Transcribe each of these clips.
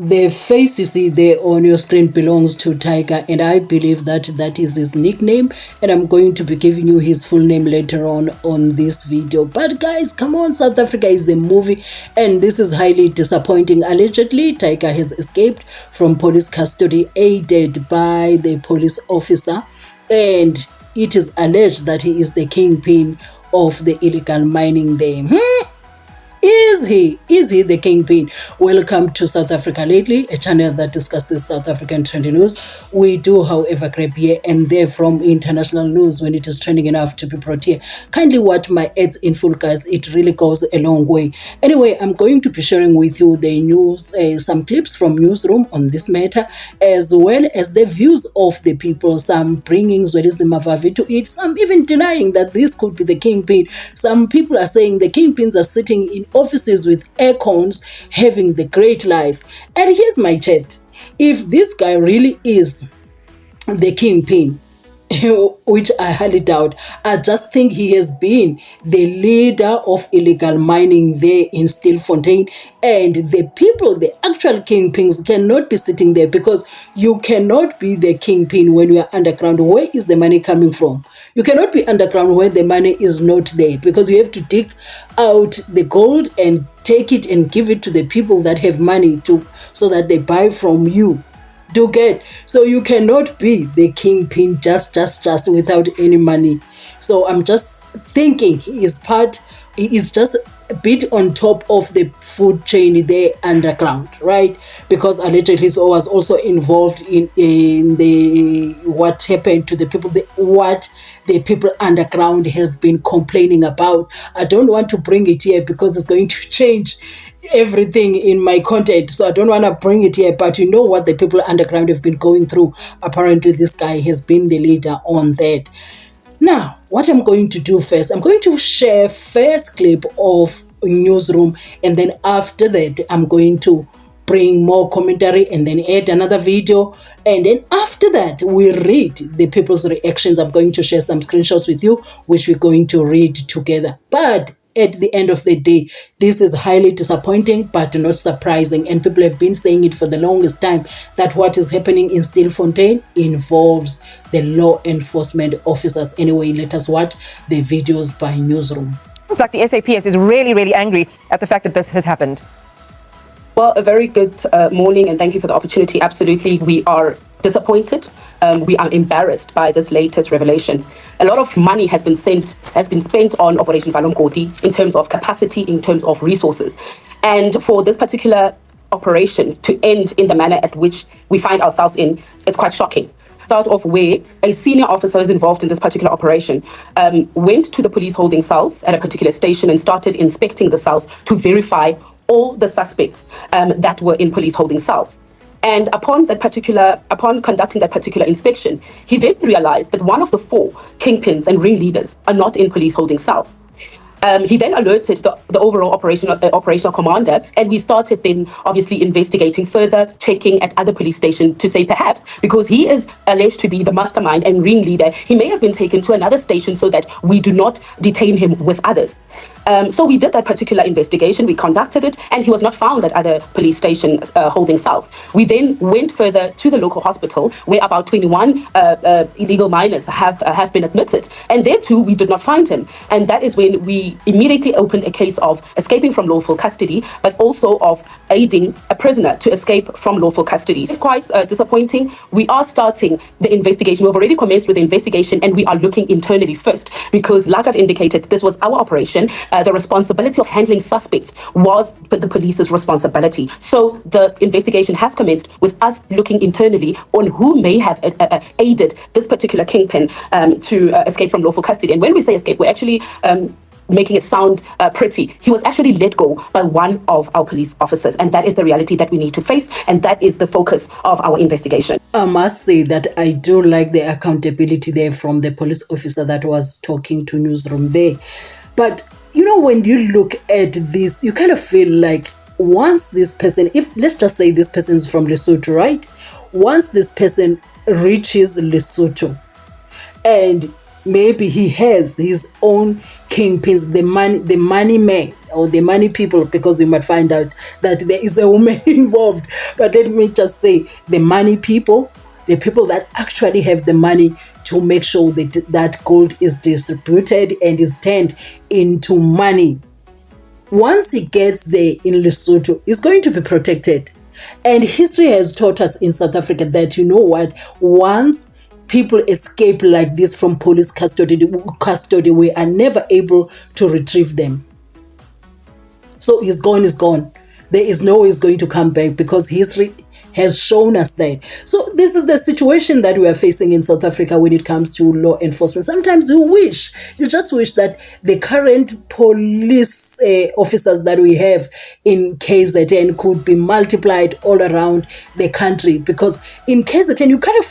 The face you see there on your screen belongs to Tiger, and I believe that that is his nickname, and I'm going to be giving you his full name later on this video. But guys, come on, South Africa is a movie, and this is highly disappointing. Allegedly, Tiger has escaped from police custody aided by the police officer, and it is alleged that he is the kingpin of the illegal mining there. Is he the kingpin? Welcome to South Africa Lately, a channel that discusses South African trending news. We do, however, grab here and there from international news when it is trending enough to be brought here. Kindly watch my ads in full, guys. It really goes a long way. Anyway, I'm going to be sharing with you the news, some clips from newsroom on this matter, as well as the views of the people. Some bringing Zweli to it, some even denying that this could be the kingpin. Some people are saying the kingpins are sitting in offices with aircons having the great life. And here's my chat. If this guy really is the kingpin, which I highly doubt, I just think he has been the leader of illegal mining there in Stilfontein, and the people, the actual kingpins, cannot be sitting there, because you cannot be the kingpin when you are underground. Where is the money coming from? You cannot be underground when the money is not there, because you have to dig out the gold and take it and give it to the people that have money so that they buy from you. Do get? So you cannot be the kingpin just without any money. So I'm just thinking he is just a bit on top of the food chain there underground, right? Because allegedly he was also involved in the what happened to the people, what the people underground have been complaining about. I don't want to bring it here because it's going to change everything in my content, so I don't want to bring it here, but you know what the people underground have been going through. Apparently this guy has been the leader on that. Now, what I'm going to do first, I'm going to share first clip of newsroom, and then after that I'm going to bring more commentary and then add another video, and then after that we read the people's reactions. I'm going to share some screenshots with you which we're going to read together. But at the end of the day, this is highly disappointing but not surprising, and people have been saying it for the longest time that what is happening in Stilfontein involves the law enforcement officers. Anyway, let us watch the videos by newsroom. It's like the SAPS is really angry at the fact that this has happened. Well, a very good morning, and thank you for the opportunity. Absolutely, we are disappointed. We are embarrassed by this latest revelation. A lot of money has been spent on Operation Valomkoti in terms of capacity, in terms of resources. And for this particular operation to end in the manner at which we find ourselves in, it's quite shocking. Start off where a senior officer is involved in this particular operation went to the police holding cells at a particular station and started inspecting the cells to verify all the suspects that were in police holding cells. And upon conducting that particular inspection, he then realized that one of the 4 kingpins and ringleaders are not in police holding cells. He then alerted the overall operational commander, and we started then obviously investigating further, checking at other police stations to say perhaps because he is alleged to be the mastermind and ringleader, he may have been taken to another station so that we do not detain him with others. So we did that particular investigation, we conducted it, and he was not found at other police stations holding cells. We then went further to the local hospital where about 21 illegal miners have been admitted, and there too we did not find him. And that is when we immediately opened a case of escaping from lawful custody, but also of aiding a prisoner to escape from lawful custody. It's quite disappointing. We are starting the investigation. We've already commenced with the investigation, and we are looking internally first, because like I've indicated, this was our operation. The responsibility of handling suspects was the police's responsibility. So the investigation has commenced with us looking internally on who may have aided this particular kingpin to escape from lawful custody. And when we say escape, we're actually making it sound pretty. He was actually let go by one of our police officers, and that is the reality that we need to face, and that is the focus of our investigation. I must say that I do like the accountability there from the police officer that was talking to newsroom there. But you know, when you look at this, you kind of feel like once this person, if let's just say this person is from Lesotho, right? Once this person reaches Lesotho and maybe he has his own kingpins, the money man or the money people, because we might find out that there is a woman involved. But let me just say, the money people, the people that actually have the money to make sure that that gold is distributed and is turned into money. Once he gets there in Lesotho, he's going to be protected. And history has taught us in South Africa that, you know what, once people escape like this from police custody, we are never able to retrieve them. So he's gone, he's gone. There is no way he's going to come back, because history has shown us that. So this is the situation that we are facing in South Africa when it comes to law enforcement. Sometimes you just wish that the current police officers that we have in KZN could be multiplied all around the country, because in KZN you kind of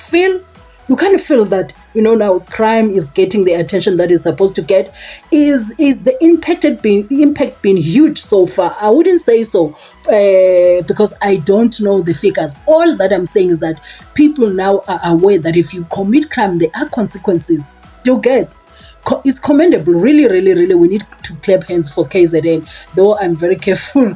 feel that, you know, now crime is getting the attention that it's supposed to get. Is the impact been huge so far? I wouldn't say so, because I don't know the figures. All that I'm saying is that people now are aware that if you commit crime, there are consequences. You get. It's commendable, really, really, really. We need to clap hands for KZN, though I'm very careful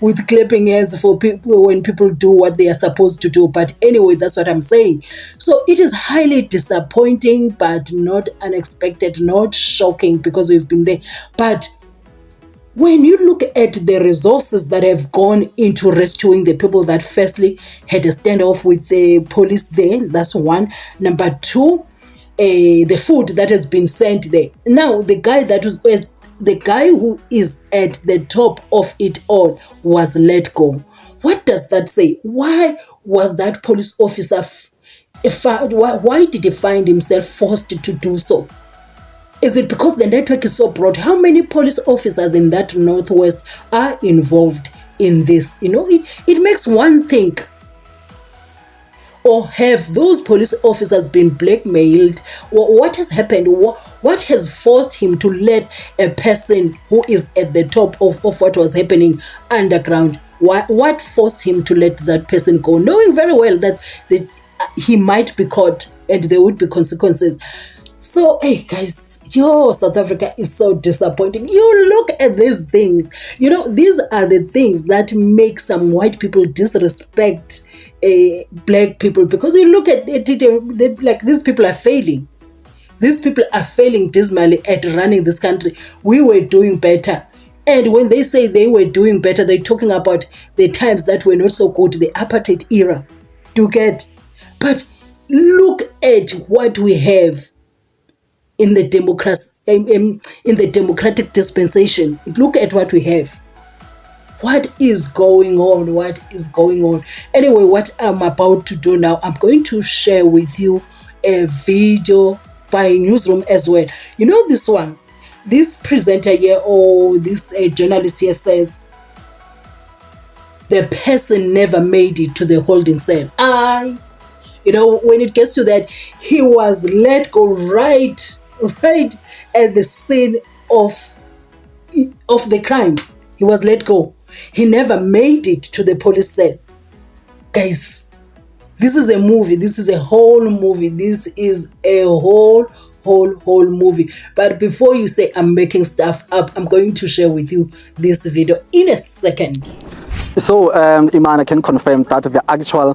with clapping hands for people when people do what they are supposed to do. But anyway, that's what I'm saying. So it is highly disappointing, but not unexpected, not shocking, because we've been there. But when you look at the resources that have gone into rescuing the people that firstly had a standoff with the police there, that's one. Number two, the food that has been sent there. Now, the guy who is at the top of it all was let go. What does that say? Why was that police officer why did he find himself forced to do so? Is it because the network is so broad? How many police officers in that Northwest are involved in this? You know, it makes one think. Or have those police officers been blackmailed? What has happened? What has forced him to let a person who is at the top of what was happening underground? What forced him to let that person go, knowing very well that he might be caught and there would be consequences? So, hey guys, South Africa is so disappointing. You look at these things, you know, these are the things that make some white people disrespect black people, because you look at it like these people are failing. These people are failing dismally at running this country. We were doing better. And when they say they were doing better, they're talking about the times that were not so good, the apartheid era. You get? But look at what we have in the democratic dispensation. Look at what we have. What is going on? What is going on? Anyway, what I'm about to do now, I'm going to share with you a video by Newsroom as well. You know this one? This presenter here, or this journalist here, says the person never made it to the holding cell. You know, when it gets to that, he was let go right at the scene of the crime. He was let go. He never made it to the police cell. Guys, this is a movie. This is a whole movie. This is a whole movie. But before you say I'm making stuff up, I'm going to share with you this video in a second. So, Iman, I can confirm that the actual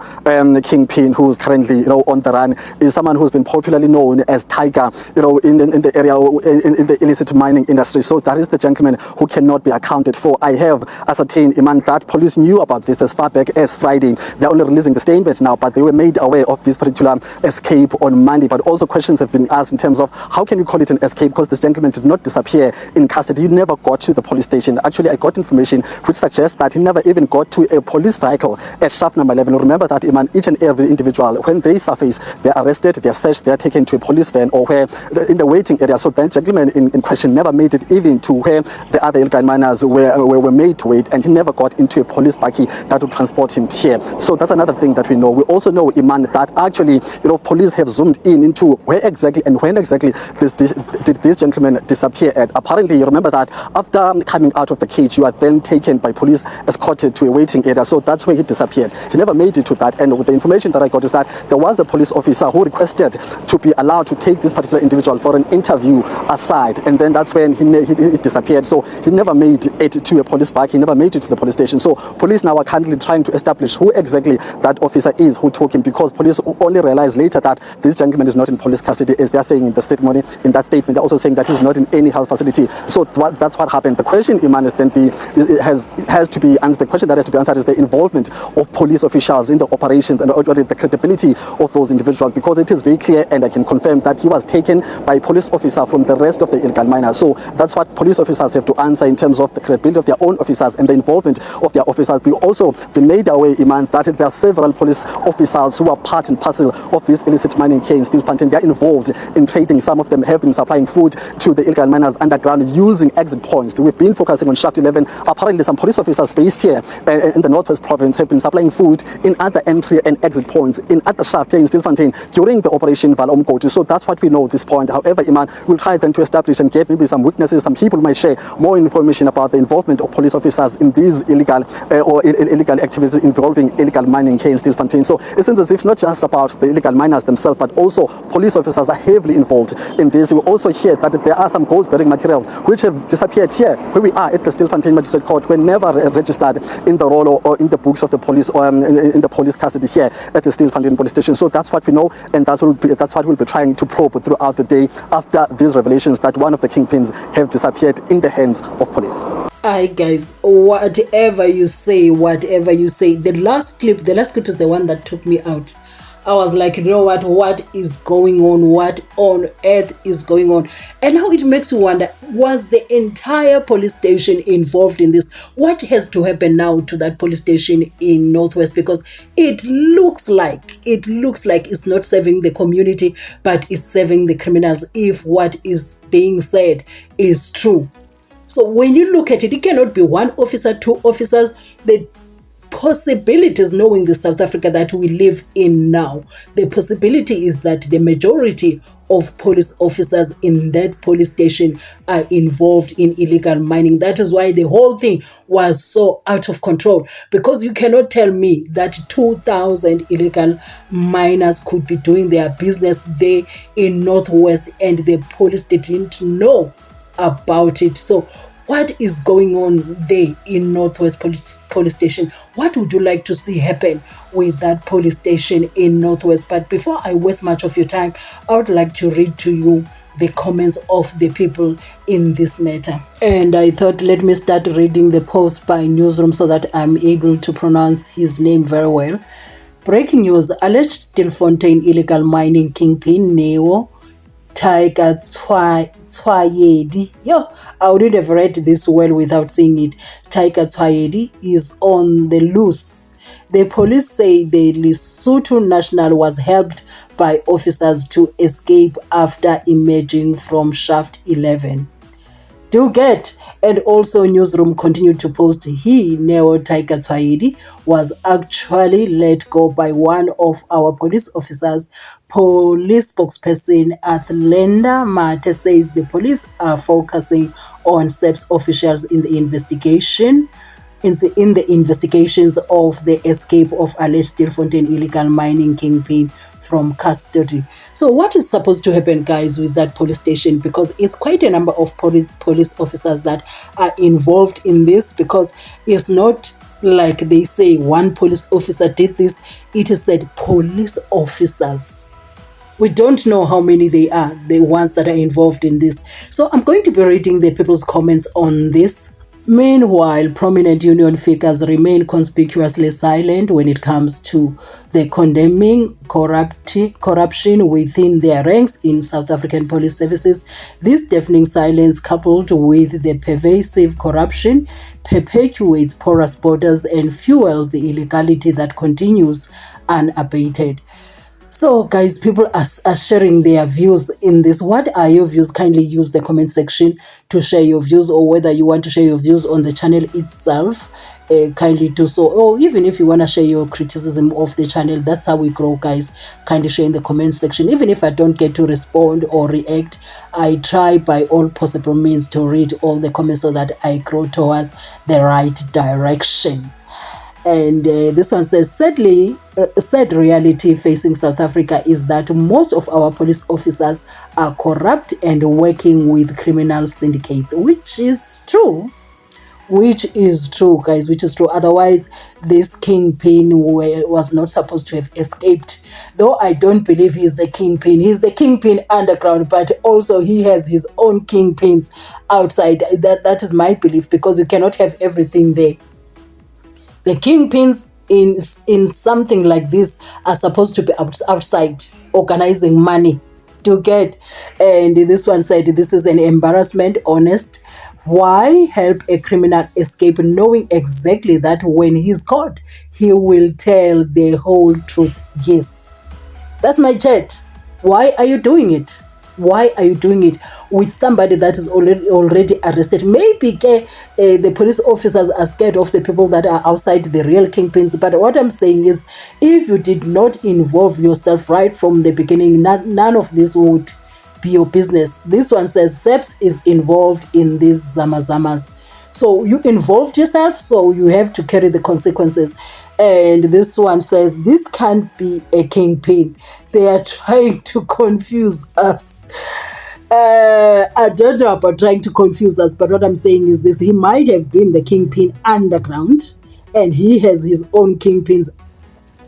Kingpin, who is currently, on the run, is someone who's been popularly known as Tiger, in the area, in the illicit mining industry. So that is the gentleman who cannot be accounted for. I have ascertained, Iman, that police knew about this as far back as Friday. They're only releasing the statement now, but they were made aware of this particular escape on Monday. But also questions have been asked in terms of how can you call it an escape, because this gentleman did not disappear in custody. He never got to the police station. Actually, I got information which suggests that he never even got to a police vehicle at shaft number 11. Remember that, Iman, each and every individual, when they surface, they're arrested, they're searched, they're taken to a police van or where in the waiting area. So that gentleman in question never made it even to where the other illegal miners were made to wait, and he never got into a police buggy that would transport him here. So that's another thing that we know. We also know, Iman, that actually, police have zoomed into where exactly and when exactly did this gentleman disappear at. Apparently, you remember that after coming out of the cage, you are then taken by police, escorted to a waiting area. So that's where he disappeared. He never made it to that. And with the information that I got is that there was a police officer who requested to be allowed to take this particular individual for an interview aside. And then that's when he disappeared. So he never made it to a police bag. He never made it to the police station. So police now are currently trying to establish who exactly that officer is who took him, because police only realized later that this gentleman is not in police custody, as they're saying in the statement. In that statement, they're also saying that he's not in any health facility. So that's what happened. The question, Iman, is then has to be answered. The question that has to be answered is the involvement of police officials in the operations and the credibility of those individuals, because it is very clear, and I can confirm that he was taken by a police officer from the rest of the illegal miners. So that's what police officers have to answer in terms of the credibility of their own officers and the involvement of their officers. We also been made aware, Iman, that there are several police officers who are part and parcel of this illicit mining here in Stilfontein. They are involved in trading. Some of them have been supplying food to the illegal miners underground using exit points. We've been focusing on Shaft 11. Apparently, some police officers based here in the Northwest Province have been supplying food in other entry and exit points in other shaft here in Stilfontein during the Operation Valomkoti. So that's what we know at this point. However, Iman, we'll try then to establish and get maybe some witnesses. Some people might share more information about the involvement of police officers in these illegal illegal activities involving illegal mining here in Stilfontein. So it seems as if it's not just about the illegal miners themselves, but also police officers are heavily involved in this. We also hear that there are some gold-bearing materials which have disappeared here where we are at the Stilfontein Magistrate Court, were never registered in the roll or in the books of the police, or in the police custody here at the Stilfontein Police Station. So that's what we know, and that's what we'll be trying to probe throughout the day after these revelations that one of the kingpins have disappeared in the hands of police. Hi guys, whatever you say, the last clip is the one that took me out. I was like, you know what is going on? What on earth is going on? And now it makes you wonder, was the entire police station involved in this? What has to happen now to that police station in Northwest? Because it looks like it's not serving the community, but it's serving the criminals, if what is being said is true. So when you look at it, it cannot be one officer, two officers. The possibilities, knowing the South Africa that we live in now, the possibility is that the majority of police officers in that police station are involved in illegal mining. That is why the whole thing was so out of control, because you cannot tell me that 2,000 illegal miners could be doing their business there in Northwest and the police didn't know about it. So what is going on there in Northwest police station? What would you like to see happen with that police station in Northwest? But before I waste much of your time, I would like to read to you the comments of the people in this matter. And I thought, let me start reading the post by Newsroom so that I'm able to pronounce his name very well. Breaking news: alleged Stilfontein illegal mining kingpin Neo Tiger Tshoaeli. I wouldn't have read this well without seeing it. Tiger Tshoaeli is on the loose. The police say the Lesotho national was helped by officers to escape after emerging from Shaft 11. Do get. And also Newsroom continued to post, Neo Tiger Tshoaeli was actually let go by one of our police officers. Police spokesperson Athlenda Mate says the police are focusing on SAPS officials in the investigation in the investigations of the escape of alleged Stilfontein illegal mining kingpin from custody. So what is supposed to happen, guys, with that police station? Because it's quite a number of police officers that are involved in this, because it's not like they say one police officer did this. It is said police officers. We don't know how many they are, the ones that are involved in this. So I'm going to be reading the people's comments on this. Meanwhile, prominent union figures remain conspicuously silent when it comes to the condemning corruption within their ranks in South African police services. This deafening silence, coupled with the pervasive corruption, perpetuates porous borders and fuels the illegality that continues unabated. So guys, people are sharing their views in this. What are your views? Kindly use the comment section to share your views, or whether you want to share your views on the channel itself, kindly do so. Or even if you want to share your criticism of the channel, that's how we grow, guys. Kindly share in the comment section. Even if I don't get to respond or react, I try by all possible means to read all the comments so that I grow towards the right direction. And this one says, sadly, sad reality facing South Africa is that most of our police officers are corrupt and working with criminal syndicates, which is true. Which is true, guys, which is true. Otherwise, this Kingpin was not supposed to have escaped. Though I don't believe he's the Kingpin. He's the Kingpin underground, but also he has his own Kingpins outside. That is my belief, because you cannot have everything there. The Kingpins in something like this are supposed to be outside, organizing money to get. And this one said, this is an embarrassment, honest. Why help a criminal escape knowing exactly that when he's caught, he will tell the whole truth? Yes. That's my chat. Why are you doing it? Why are you doing it with somebody that is already arrested? Maybe the police officers are scared of the people that are outside the real Kingpins. But what I'm saying is, if you did not involve yourself right from the beginning, none of this would be your business. This one says SAPS is involved in these zamazamas. So you involved yourself, so you have to carry the consequences. And this one says, this can't be a Kingpin. They are trying to confuse us. I don't know about trying to confuse us, but what I'm saying is this. He might have been the Kingpin underground, and he has his own Kingpins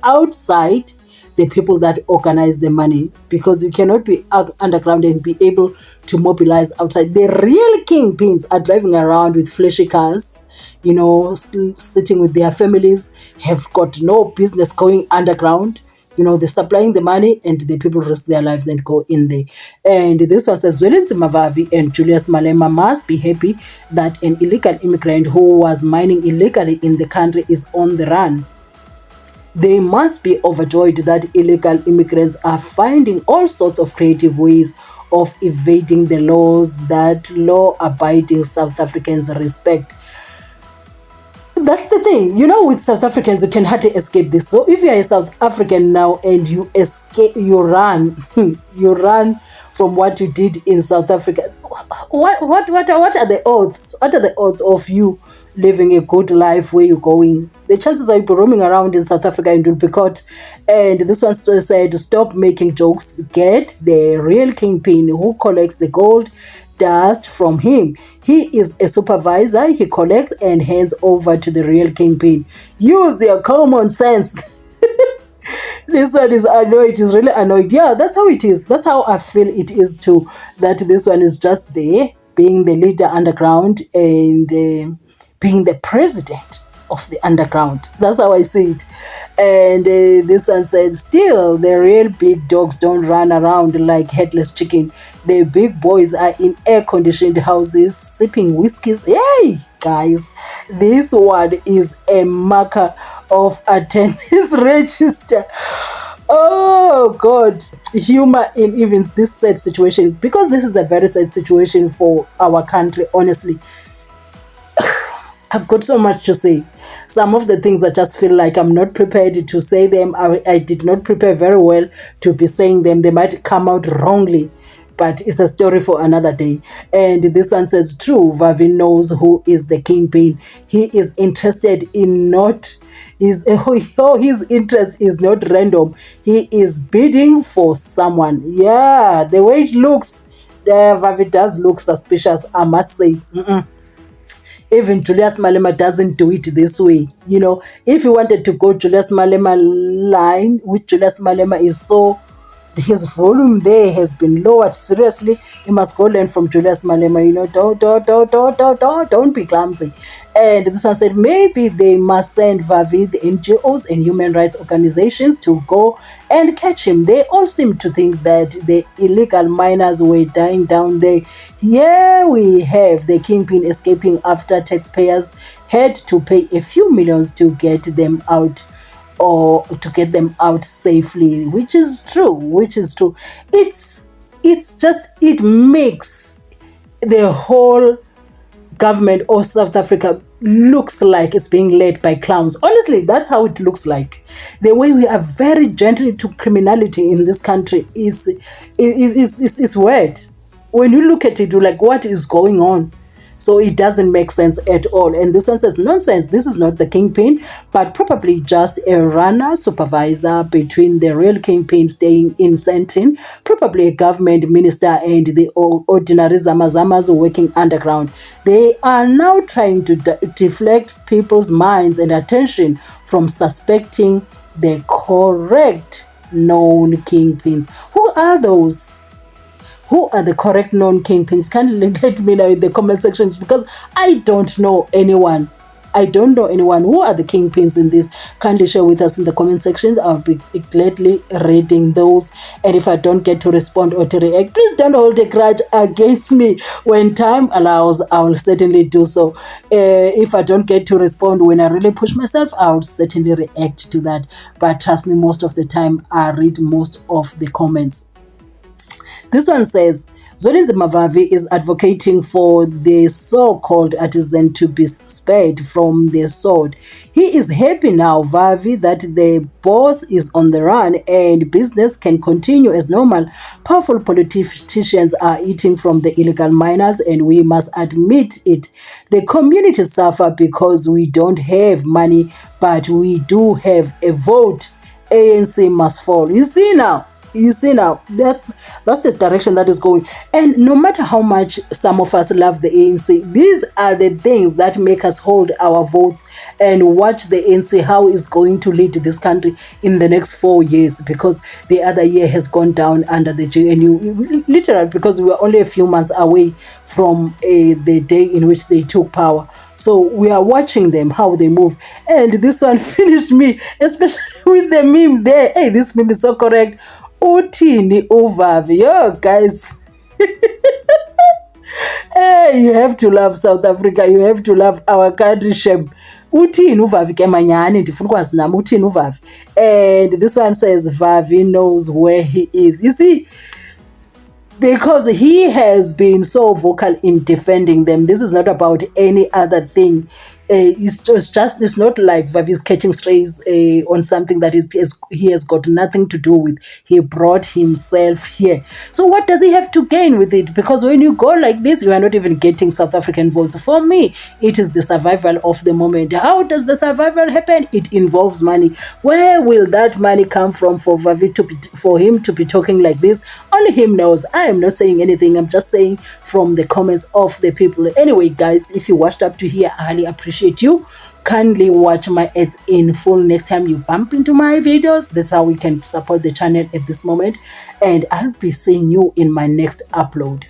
outside the people that organize the money, because you cannot be out underground and be able to mobilize outside. The real Kingpins are driving around with flashy cars, you know, sitting with their families, have got no business going underground. You know, they're supplying the money and the people risk their lives and go in there. And this one says, Mavavi and Julius Malema must be happy that an illegal immigrant who was mining illegally in the country is on the run. They must be overjoyed that illegal immigrants are finding all sorts of creative ways of evading the laws that law-abiding South Africans respect. That's the thing, you know, with South Africans, you can hardly escape this. So if you are a South African now and you escape, you run from what you did in South Africa, what are the odds? What are the odds of you living a good life where you're going? The chances are you'll be roaming around in South Africa and you'll be caught. And this one said, stop making jokes. Get the real Kingpin who collects the gold dust from him. He is a supervisor. He collects and hands over to the real Kingpin. Use your common sense. This one is annoyed. He's really annoyed. Yeah, that's how it is. That's how I feel it is too. That this one is just there, being the leader underground and being the president of the underground. That's how I see it. And this one said, still, the real big dogs don't run around like headless chicken. The big boys are in air-conditioned houses, sipping whiskeys. Hey, guys, this one is a marker of attendance register. Oh, God. Humor in even this sad situation, because this is a very sad situation for our country, honestly. I've got so much to say. Some of the things I just feel like I'm not prepared to say them. I did not prepare very well to be saying them. They might come out wrongly, but it's a story for another day. And this one says, true, Vavin knows who is the Kingpin. He is interested in his interest is not random. He is bidding for someone. Yeah, the way it looks, Vavi does look suspicious, I must say. Even Julius Malema doesn't do it this way. You know, if you wanted to go Julius Malema line, with Julius Malema is so, his volume there has been lowered. Seriously, you must go learn from Julius Malema. You know, don't be clumsy. And this one said, maybe they must send Vavi, the NGOs and human rights organizations, to go and catch him. They all seem to think that the illegal miners were dying down there. Here we have the Kingpin escaping after taxpayers had to pay a few millions to get them out, or to get them out safely, which is true. It's just, it makes the whole government of South Africa looks like it's being led by clowns. Honestly, that's how it looks like. The way we are very gentle to criminality in this country is weird. When you look at it, you're like, what is going on? So it doesn't make sense at all. And this one says, nonsense, this is not the Kingpin, but probably just a runner supervisor between the real Kingpin staying in Stilfontein, probably a government minister and the ordinary zamazamas working underground. They are now trying to deflect people's minds and attention from suspecting the correct known kingpins. Who are those? Who are the correct known kingpins? Can you let me know in the comment sections, because I don't know anyone. I don't know anyone. Who are the kingpins in this? Kindly share with us in the comment sections. I'll be gladly reading those. And if I don't get to respond or to react, please don't hold a grudge against me. When time allows, I will certainly do so. If I don't get to respond when I really push myself, I will certainly react to that. But trust me, most of the time, I read most of the comments. This one says, Zwelinzima Vavi is advocating for the so-called artisan to be spared from the sword. He is happy now, Vavi, that the boss is on the run and business can continue as normal. Powerful politicians are eating from the illegal miners, and we must admit it. The community suffer because we don't have money, but we do have a vote. ANC must fall. You see now, that's the direction that is going. And no matter how much some of us love the ANC, these are the things that make us hold our votes and watch the ANC how it's going to lead this country in the next 4 years, because the other year has gone down under the GNU, literally, because we are only a few months away from the day in which they took power. So we are watching them, how they move. And this one finished me, especially with the meme there. Hey, this meme is so correct. Utini uvavi. Yo, guys. Hey, you have to love South Africa. You have to love our country. Shem. Utini uvavi ke manyani. Ndifuna ukwazi nami utini uvavi. And this one says Vavi knows where he is. You see, because he has been so vocal in defending them. This is not about any other thing. It's not like Vavi is catching strays on something that he has got nothing to do with. He brought himself here. So what does he have to gain with it? Because when you go like this, you are not even getting South African votes. For me, it is the survival of the moment. How does the survival happen? It involves money. Where will that money come from for Vavi for him to be talking like this? Only him knows. I am not saying anything. I'm just saying from the comments of the people. Anyway, guys, if you watched up to here, I highly appreciate you. Kindly watch my ads in full next time you bump into my videos. That's how we can support the channel at this moment. And I'll be seeing you in my next upload.